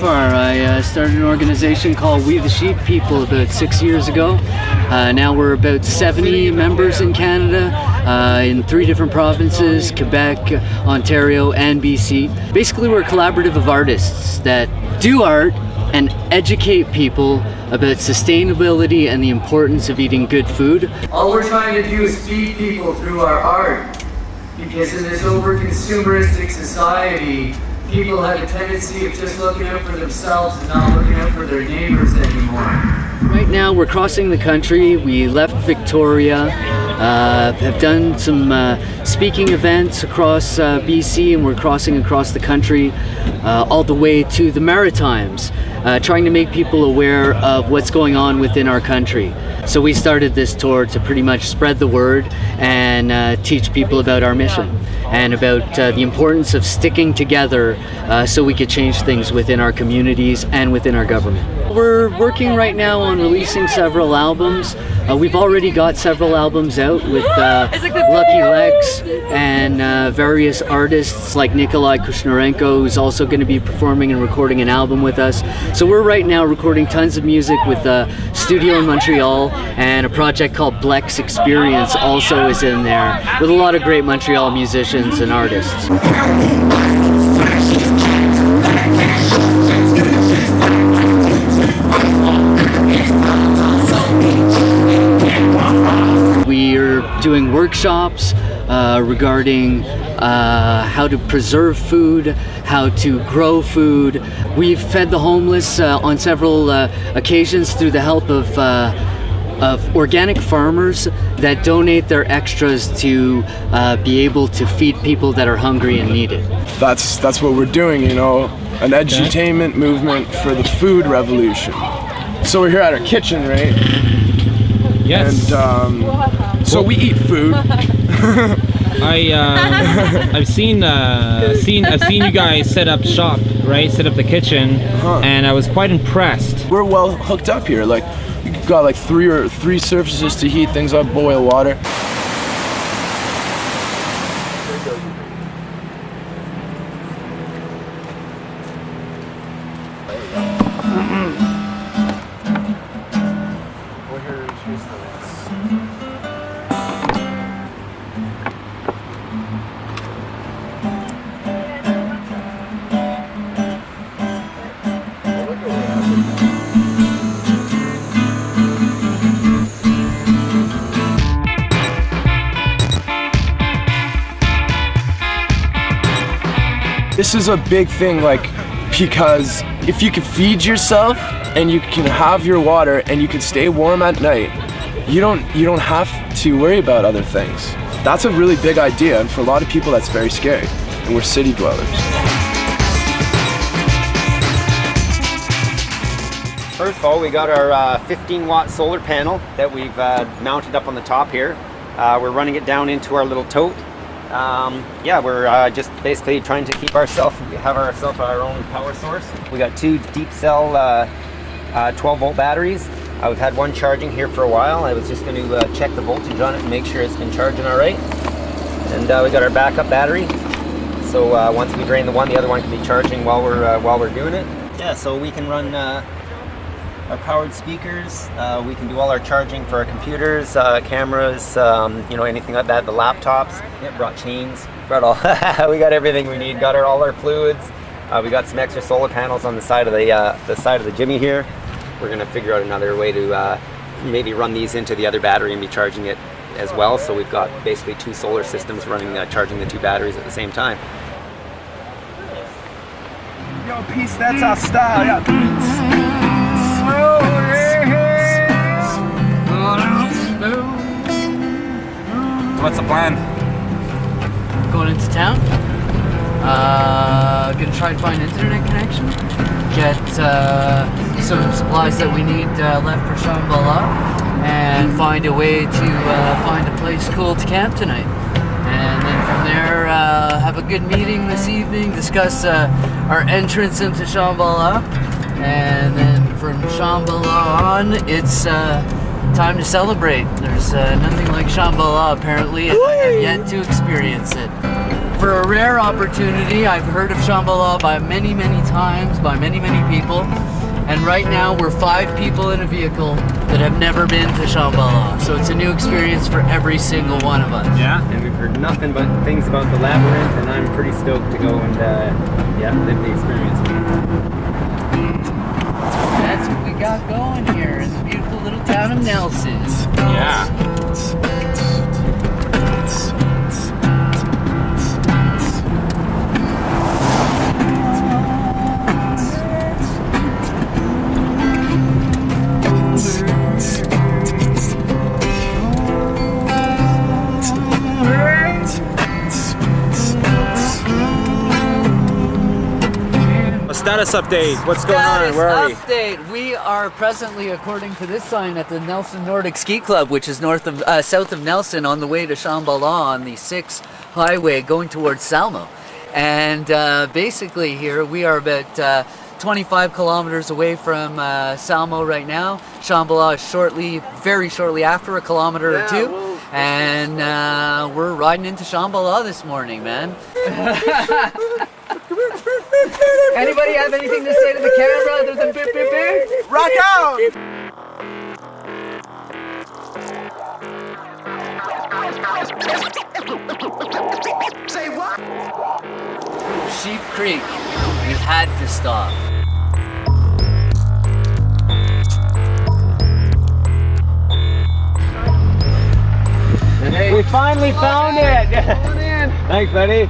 far. I started an organization called We the Sheep People about 6 years ago. Now we're about 70 members in Canada, in 3 different provinces, Quebec, Ontario, and BC. Basically, we're a collaborative of artists that do art and educate people about sustainability and the importance of eating good food. All we're trying to do is feed people through our art, because in this over-consumeristic society, people have a tendency of just looking out for themselves and not looking out for their neighbors anymore. Right now we're crossing the country. We left Victoria, have done some speaking events across BC, and we're crossing across the country all the way to the Maritimes, trying to make people aware of what's going on within our country. So we started this tour to pretty much spread the word and teach people about our mission and about the importance of sticking together so we could change things within our communities and within our government. We're working right now on releasing several albums. We've already got several albums out with Lucky Legs and various artists like Nikolai Kushnarenko, who's also going to be performing and recording an album with us. So we're right now recording tons of music with a studio in Montreal, and a project called Blex Experience also is in there, with a lot of great Montreal musicians and artists. We're doing workshops regarding how to preserve food, how to grow food. We've fed the homeless on several occasions through the help of organic farmers that donate their extras to be able to feed people that are hungry and need it. That's what we're doing, you know, an edutainment movement for the food revolution. So we're here at our kitchen, right? Yes. And so we eat food. I've seen you guys set up shop, right? Set up the kitchen, and I was quite impressed. We're well hooked up here. Like, we've got like three surfaces to heat things up, boil water. This is a big thing, like, because if you can feed yourself and you can have your water and you can stay warm at night, you don't have to worry about other things. That's a really big idea, and for a lot of people that's very scary, and we're city dwellers. First of all, we got our 15-watt solar panel that we've mounted up on the top here. We're running it down into our little tote. Yeah, we're just basically trying to have ourselves our own power source. We got 2 deep cell 12-volt batteries. We've had one charging here for a while. I was just going to check the voltage on it and make sure it's been charging all right. And we got our backup battery. So once we drain the other one can be charging while we're doing it. Yeah, so we can run our powered speakers. We can do all our charging for our computers, cameras, you know, anything like that. The laptops. Yeah, brought chains. Brought all. We got everything we need. Got all our fluids. We got some extra solar panels on the side of the Jimmy here. We're gonna figure out another way to maybe run these into the other battery and be charging it as well. So we've got basically 2 solar systems running, charging the 2 batteries at the same time. Yo, peace. That's our style. Yeah. What's the plan? Going into town. Gonna try and find internet connection. Get some supplies that we need left for Shambhala, and find a way to find a place cool to camp tonight. And then from there, have a good meeting this evening, discuss our entrance into Shambhala, and then from Shambhala on, it's time to celebrate. There's nothing like Shambhala apparently, and I have yet to experience it. for a rare opportunity. I've heard of Shambhala by many, many times, by many, many people. And right now we're 5 people in a vehicle that have never been to Shambhala. So it's a new experience for every single one of us. Yeah. And we've heard nothing but things about the labyrinth, and I'm pretty stoked to go and live the experience. That's what we got going here in the beautiful little town of Nelson. Yeah. Status update. What's going on? Where are we? Update. We are presently, according to this sign, at the Nelson Nordic Ski Club, which is south of Nelson, on the way to Shambhala on the 6 highway going towards Salmo. And basically here we are about 25 kilometers away from Salmo right now. Shambhala is very shortly after, a kilometer or two. And we're riding into Shambhala this morning, man. Anybody have anything to say to the camera other than beep beep beep? Rock out! Say what? Sheep Creek. We had to stop. We finally found it! Thanks, buddy.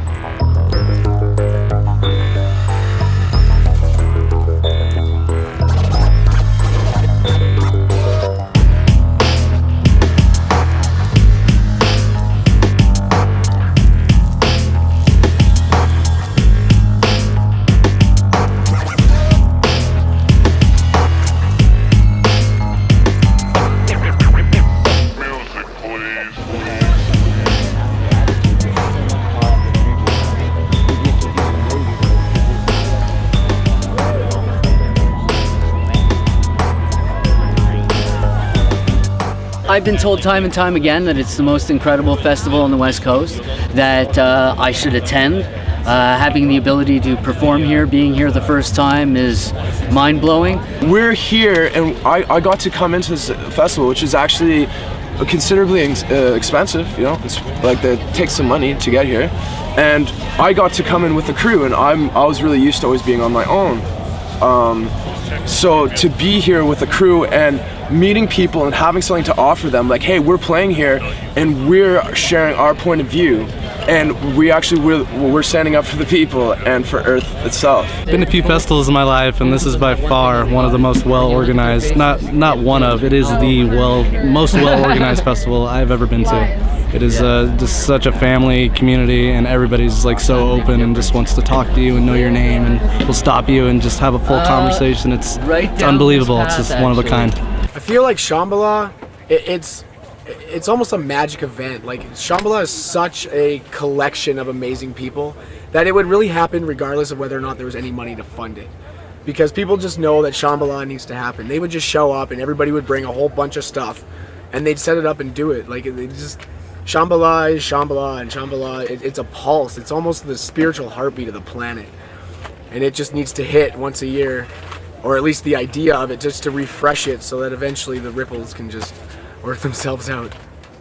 I've been told time and time again that it's the most incredible festival on the West Coast, that I should attend. Having the ability to perform here, being here the first time is mind-blowing. We're here, and I got to come into this festival, which is actually considerably expensive. You know, it's like it takes some money to get here, and I got to come in with the crew, and I was really used to always being on my own. So to be here with the crew and meeting people and having something to offer them, like, hey, we're playing here and we're sharing our point of view, and we're standing up for the people and for Earth itself. Been a few festivals in my life, and this is by far one of the most well-organized, not one of, it is the most well-organized festival I've ever been to. It is just such a family community, and everybody's like so open and just wants to talk to you and know your name and will stop you and just have a full conversation. It's unbelievable. It's just one of a kind. I feel like Shambhala, it's almost a magic event. Like, Shambhala is such a collection of amazing people that it would really happen regardless of whether or not there was any money to fund it. Because people just know that Shambhala needs to happen. They would just show up and everybody would bring a whole bunch of stuff and they'd set it up and do it. Like, they just, Shambhala is Shambhala, and Shambhala, it's a pulse. It's almost the spiritual heartbeat of the planet. And it just needs to hit once a year, or at least the idea of it, just to refresh it so that eventually the ripples can just work themselves out.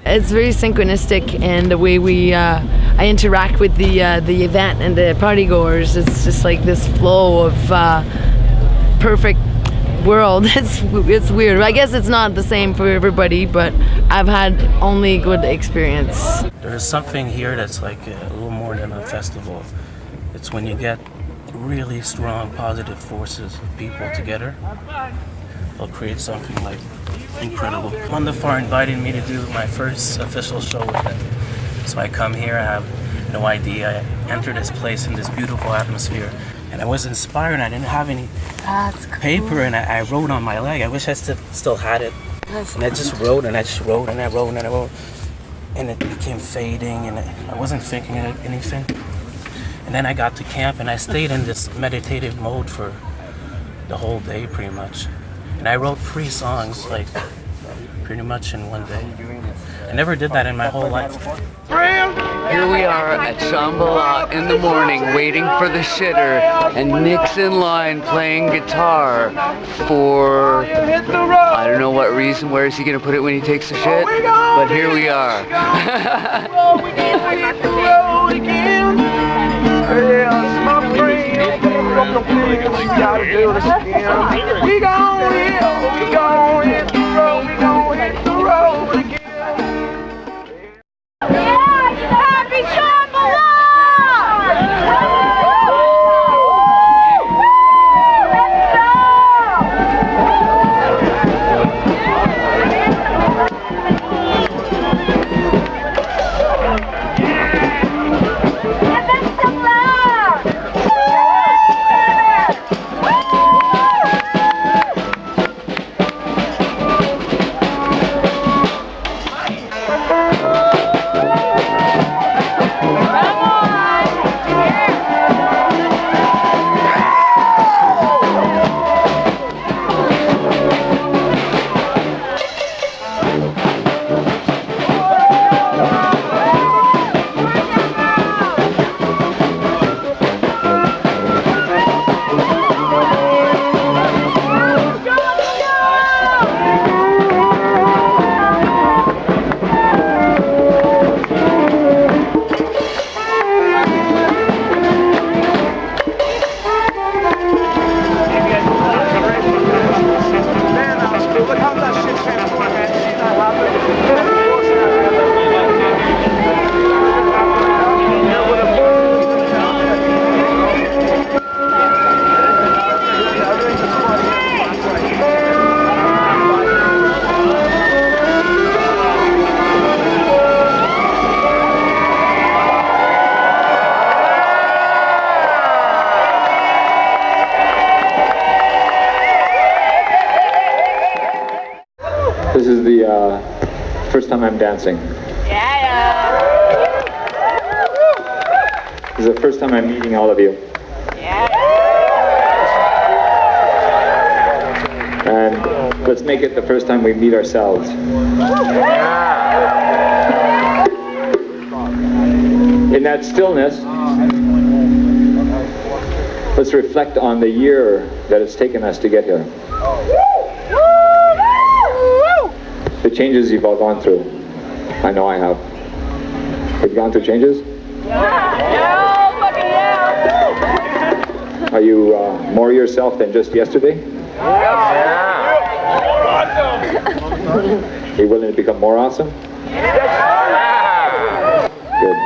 It's very synchronistic, and the way I interact with the event and the party goers, it's just like this flow of perfect world. It's weird. I guess it's not the same for everybody, but I've had only good experience. There's something here that's like a little more than a festival. It's when you get really strong positive forces of people together, they'll create something like incredible. Wonderful invited me to do my first official show with them. So I come here, I have no idea. I enter this place in this beautiful atmosphere, and I was inspired. I didn't have any paper, and I wrote on my leg. I wish I still had it. And I just wrote, and I just wrote, and I wrote, and I wrote, and it became fading, and I wasn't thinking of anything. And then I got to camp, and I stayed in this meditative mode for the whole day, pretty much. And I wrote 3 songs, like, pretty much in one day. I never did that in my whole life. Here we are at Shambhala in the morning waiting for the shitter, and Nick's in line playing guitar for I don't know what reason. Where is he gonna put it when he takes the shit? But here we are. This is the first time I'm dancing. Yeah. This is the first time I'm meeting all of you. Yeah. And let's make it the first time we meet ourselves. In that stillness, let's reflect on the year that it's taken us to get here. The changes you've all gone through. I know I have. Have you gone through changes? Yeah. Are you more yourself than just yesterday? Are you willing to become more awesome? Good.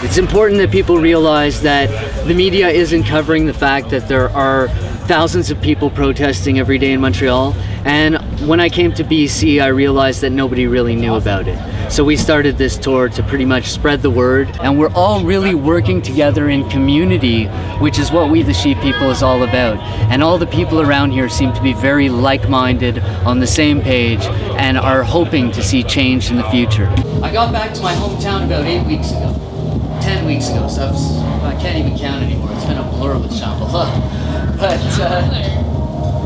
It's important that people realize that the media isn't covering the fact that there are thousands of people protesting every day in Montreal. And when I came to BC, I realized that nobody really knew about it. So we started this tour to pretty much spread the word. And we're all really working together in community, which is what We the Sheep People is all about. And all the people around here seem to be very like-minded, on the same page, and are hoping to see change in the future. I got back to my hometown about 8 weeks ago. 10 weeks ago, so I can't even count anymore. It's been a blur with Shambhala. But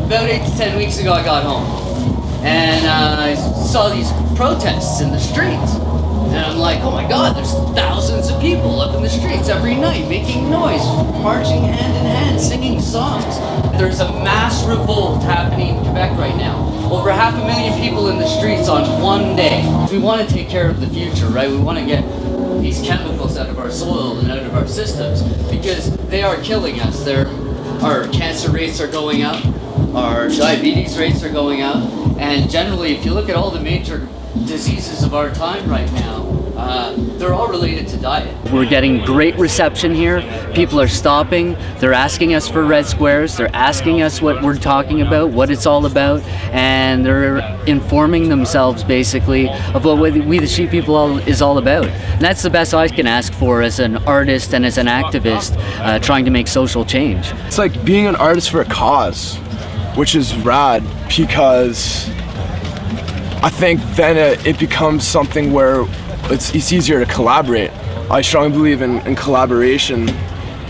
about 8 to 10 weeks ago, I got home. And I saw these protests in the streets. And I'm like, oh my God, there's thousands of people up in the streets every night making noise, marching hand in hand, singing songs. There's a mass revolt happening in Quebec right now. Over 500,000 people in the streets on one day. We want to take care of the future, right? We want to get these chemicals out of our soil and out of our systems because they are killing us. Our cancer rates are going up, our diabetes rates are going up, and generally, if you look at all the major diseases of our time right now, they're all related to diet. We're getting great reception here. People are stopping. They're asking us for red squares. They're asking us what we're talking about, what it's all about, and they're informing themselves basically of what We the Sheep People is all about. And that's the best I can ask for as an artist and as an activist trying to make social change. It's like being an artist for a cause, which is rad because I think then it becomes something where it's easier to collaborate. I strongly believe in collaboration.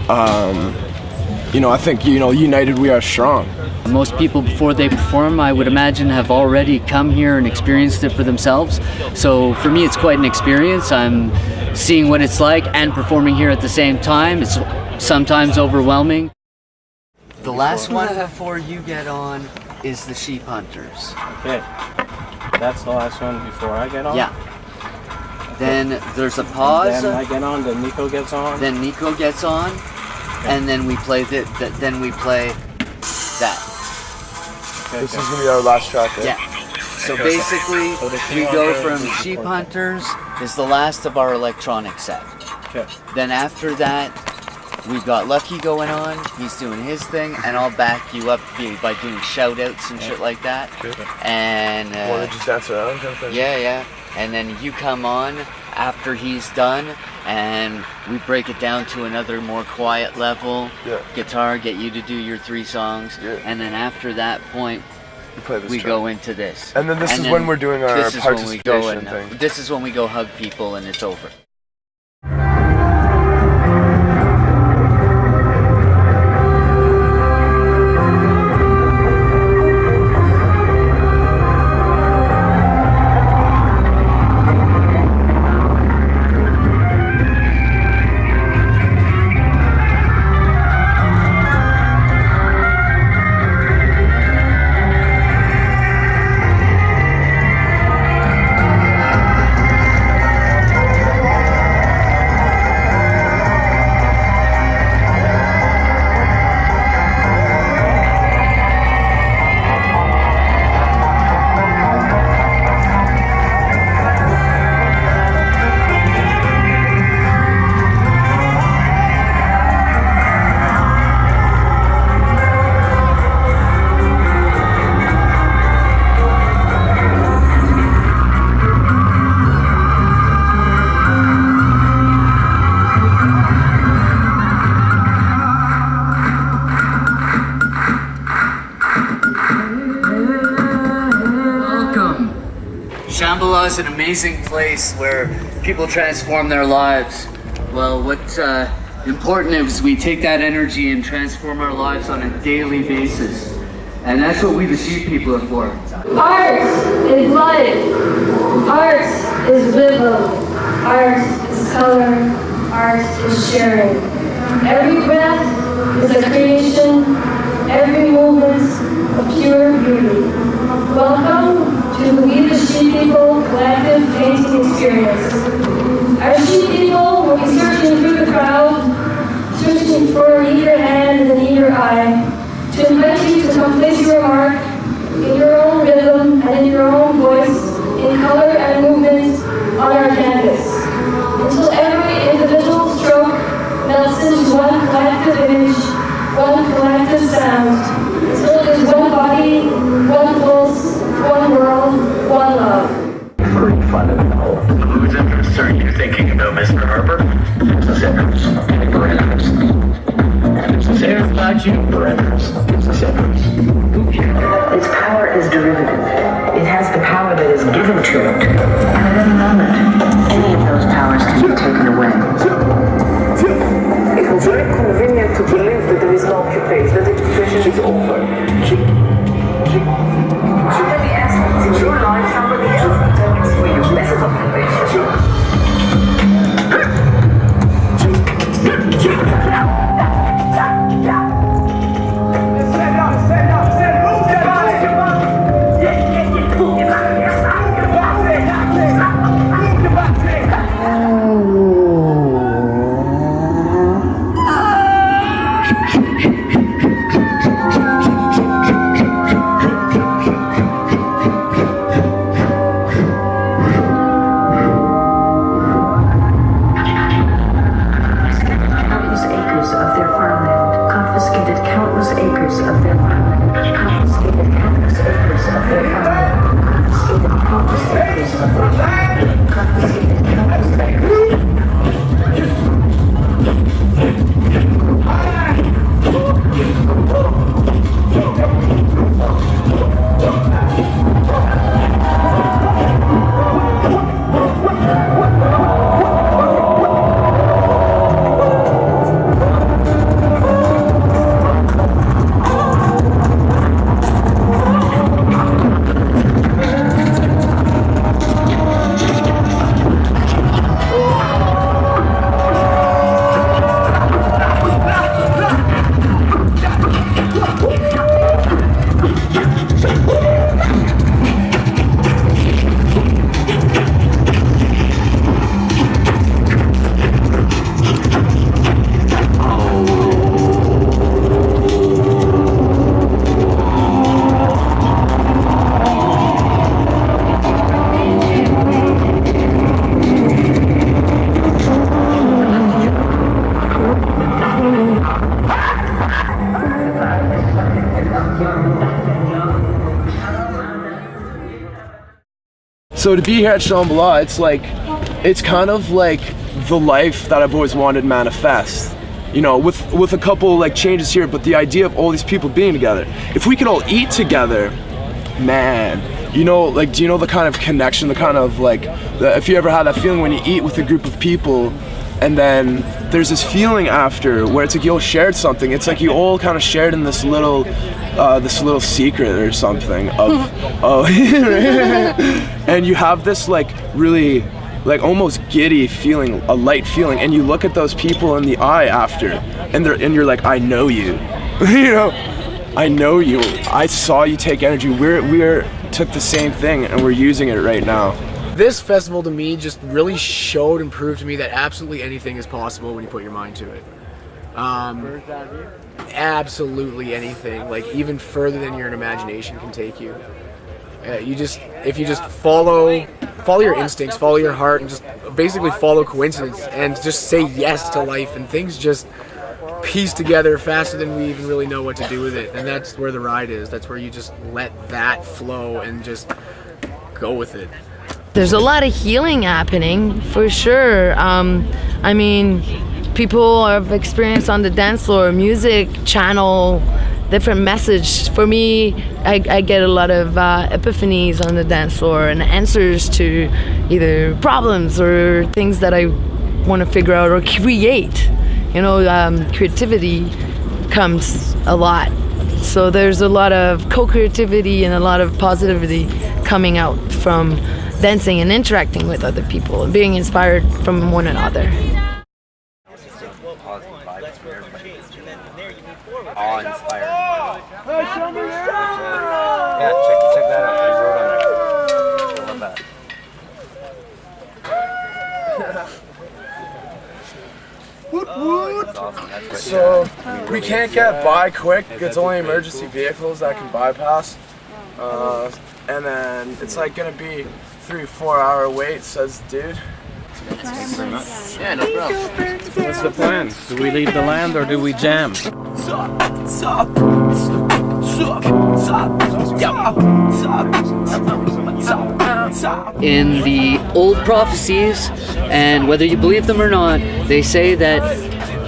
I think, united we are strong. Most people before they perform, I would imagine, have already come here and experienced it for themselves. So for me, it's quite an experience. I'm seeing what it's like and performing here at the same time. It's sometimes overwhelming. The last one before you get on is the Sheep Hunters. Okay. That's the last one before I get on? Yeah. Then there's a pause. Then I get on, then Nico gets on. Then Nico gets on, and then we play that. Okay, this is gonna be our last track, right? Yeah. So basically, we go from Sheep Hunters is the last of our electronic set. Okay. Then after that, we've got Lucky going on. He's doing his thing, and I'll back you up by doing shout outs and shit like that. Okay. And wanna just dance around kind of thing? yeah. And then you come on after he's done, and we break it down to another more quiet level. Yeah. Guitar, get you to do your 3 songs. Yeah. And then after that point, we go into this. And then this is when we're doing our this is when we go participation and, thing. This is when we go hug people and it's over. Shambhala is an amazing place where people transform their lives. Well, what's important is we take that energy and transform our lives on a daily basis. And that's what we, the sheep people, are for. Art is life. Art is rhythm. Art is color. Art is sharing. Every breath is a creation. Every movement of pure beauty. Welcome to the We the Sheep People collective painting experience. Our sheep people will be searching through the crowd, searching for an eager hand and an eager eye, to invite you to come place your mark in your own rhythm and in your own voice, in color and movement on our canvas, until every individual stroke melts into one collective image, one collective sound, until it is one body, one pulse, one world, one love. Pretty fundamental. Whose interests are you thinking about, Mr. Harper? Sinners. Parameters. Say about you. Parameters. Sinners. Its power is derivative. It has the power that is given to it. And at any moment, any of those powers can be taken away. It was very convenient to believe that there is no occupation, that occupation is over. Somebody asked in your life, somebody else determines for you less occupation. So to be here at Shambhala, it's kind of like the life that I've always wanted to manifest. You know, with a couple like changes here, but the idea of all these people being together. If we could all eat together, man, you know, like, do you know the kind of connection, the kind of like, if you ever had that feeling when you eat with a group of people, and then there's this feeling after where it's like you all shared something. It's like you all kind of shared in this little secret or something of and you have this like really like almost giddy feeling, a light feeling, and you look at those people in the eye after, and you're like, I know you. You know, I know you. I saw you take energy. We're took the same thing and we're using it right now. This festival to me just really showed and proved to me that absolutely anything is possible when you put your mind to it. Absolutely anything, like even further than your imagination can take you. If you just follow your instincts, follow your heart, and just basically follow coincidence and just say yes to life, and things just piece together faster than we even really know what to do with it. And that's where the ride is. That's where you just let that flow and just go with it. There's a lot of healing happening, for sure. I mean, people have experienced on the dance floor, music, channel, different message. For me, I get a lot of epiphanies on the dance floor and answers to either problems or things that I want to figure out or create. You know, creativity comes a lot. So there's a lot of co-creativity and a lot of positivity coming out from dancing and interacting with other people and being inspired from one another. Yeah, check that out. I wrote on there. I love that. That's awesome. That's great. So we can't get by quick. It's only emergency vehicles that can bypass. And then it's like gonna be 3-4 hour wait, says the dude. Thanks very much. Yeah, no problem. What's the plan? Do we leave the land or do we jam? In the old prophecies, and whether you believe them or not, they say that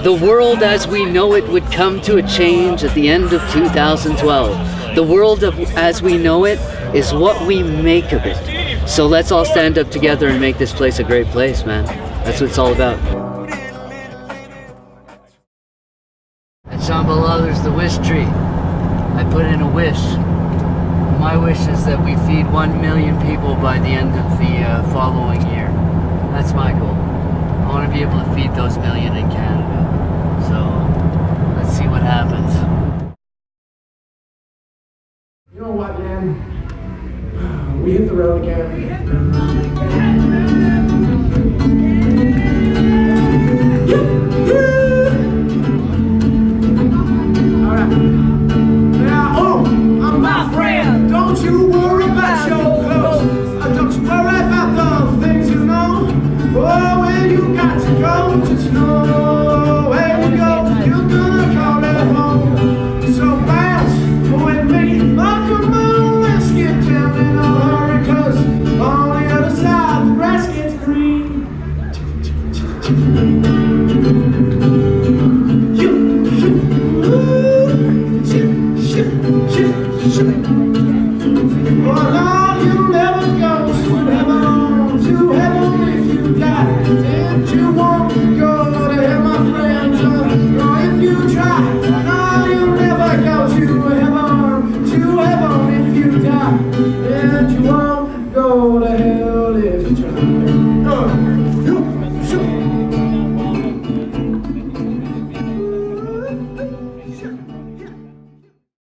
the world as we know it would come to a change at the end of 2012. The world as we know it is what we make of it. So let's all stand up together and make this place a great place, man. That's what it's all about. At Shambhala, there's the wish tree. I put in a wish. My wish is that we feed 1 million people by the end of the following year. That's my goal. I want to be able to feed those million in Canada.